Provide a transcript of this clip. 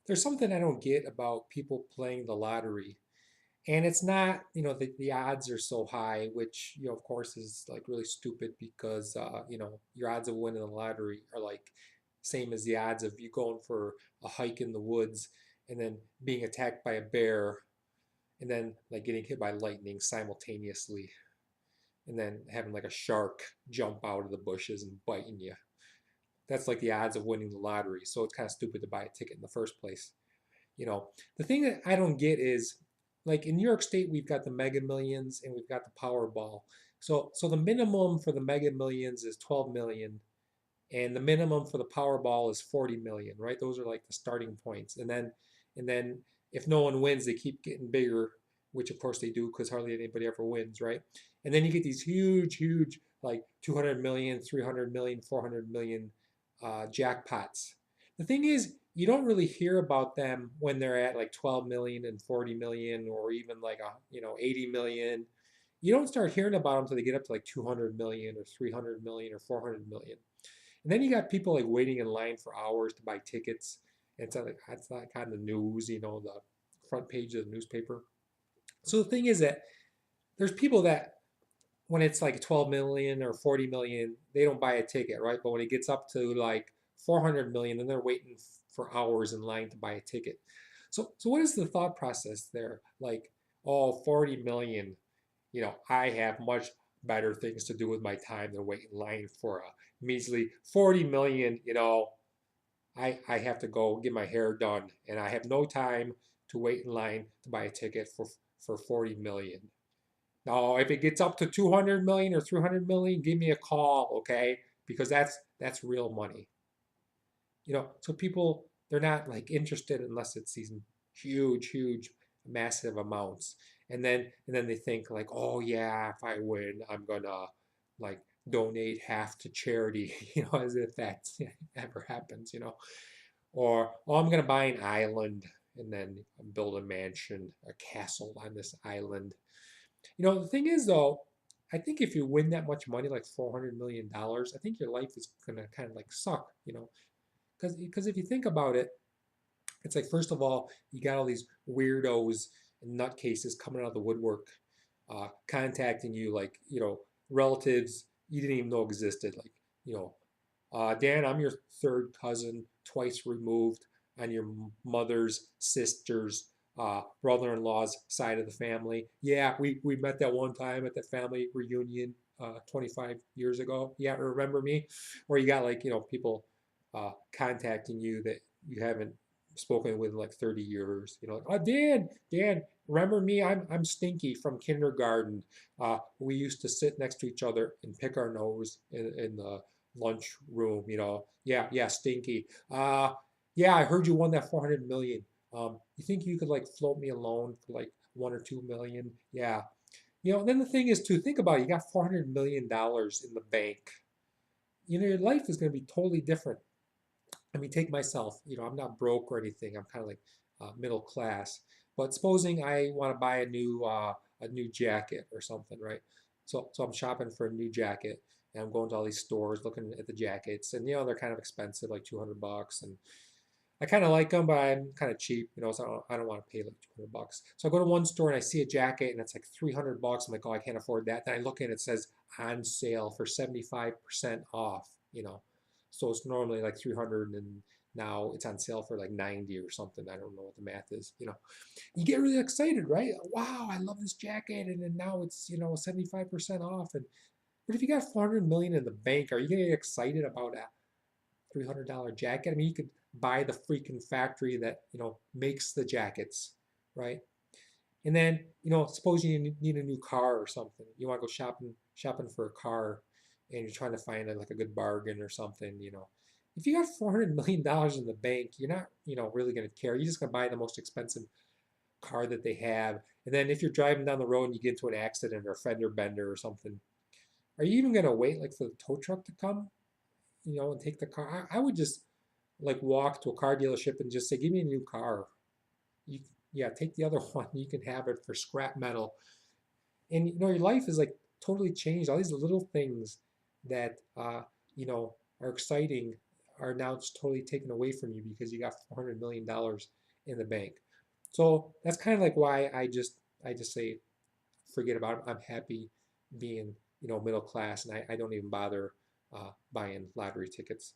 there's something I don't get about people playing the lottery. And it's not, the odds are so high, which, of course is like really stupid because, your odds of winning the lottery are like same as the odds of you going for a hike in the woods and then being attacked by a bear and then like getting hit by lightning simultaneously and then having like a shark jump out of the bushes and biting you. That's like the odds of winning the lottery. So it's kind of stupid to buy a ticket in the first place. The thing that I don't get is like in New York State, we've got the Mega Millions and we've got the Powerball. So the minimum for the Mega Millions is 12 million, and the minimum for the Powerball is 40 million, right? Those are like the starting points. And then if no one wins, they keep getting bigger, which of course they do because hardly anybody ever wins, right? And then you get these huge, huge like 200 million, 300 million, 400 million jackpots. The thing is, you don't really hear about them when they're at like 12 million and 40 million or even like 80 million. You don't start hearing about them until they get up to like 200 million or 300 million or 400 million. And then you got people like waiting in line for hours to buy tickets. It's like on the news, the front page of the newspaper. So the thing is that there's people that when it's like 12 million or 40 million, they don't buy a ticket, right? But when it gets up to like 400 million, then they're waiting for hours in line to buy a ticket. So what is the thought process there? Like, oh, 40 million, I have much better things to do with my time than wait in line for a measly 40 million, I have to go get my hair done and I have no time to wait in line to buy a ticket for 40 million. Now, if it gets up to 200 million or 300 million, give me a call, okay? Because that's real money. So people they're not like interested unless it's these huge, huge, massive amounts. And then they think like, oh yeah, if I win, I'm gonna like donate half to charity, as if that ever happens. Or oh, I'm gonna buy an island and then build a mansion, a castle on this island. The thing is though, I think if you win that much money, like $400 million, I think your life is gonna kind of like suck. Because if you think about it, it's like first of all, you got all these weirdos and nutcases coming out of the woodwork, contacting you like relatives you didn't even know existed. Like you know, Dan, I'm your third cousin, twice removed on your mother's sister's brother-in-law's side of the family. Yeah, we met that one time at the family reunion 25 years ago. Yeah, remember me? Or you got like people contacting you that you haven't spoken with in like 30 years. Like, oh, Dan, remember me? I'm Stinky from kindergarten. We used to sit next to each other and pick our nose in the lunch room. Yeah, yeah, Stinky. Yeah, I heard you won that 400 million. You think you could like float me a loan for like 1 or 2 million? Yeah. Then the thing is to think about it, you got $400 million in the bank. Your life is going to be totally different. I mean, take myself, I'm not broke or anything. I'm kind of like middle class. But supposing I want to buy a new jacket or something, right? So I'm shopping for a new jacket and I'm going to all these stores looking at the jackets and they're kind of expensive, like 200 bucks, and I kind of like them, but I'm kind of cheap, so I don't want to pay like 200 bucks. So I go to one store and I see a jacket and it's like 300 bucks. I'm like, oh, I can't afford that. Then I look and it says on sale for 75% off. So it's normally like 300 and now it's on sale for like 90 or something. I don't know what the math is. You get really excited, right? Wow, I love this jacket. And then now it's, 75% off. But if you got 400 million in the bank, are you going to get excited about a $300 jacket? I mean, you could buy the freaking factory that makes the jackets, right? And then suppose you need a new car or something. You want to go shopping for a car, and you're trying to find like a good bargain or something. If you got $400 million in the bank, you're not really going to care. You're just going to buy the most expensive car that they have. And then if you're driving down the road and you get into an accident or a fender bender or something, are you even going to wait like for the tow truck to come? And take the car. I would just like walk to a car dealership and just say, "Give me a new car." You, yeah, take the other one. You can have it for scrap metal. And your life is like totally changed. All these little things that are exciting are now just totally taken away from you because you got $400 million in the bank. So that's kind of like why I just say forget about it. I'm happy being middle class, and I don't even bother buying lottery tickets.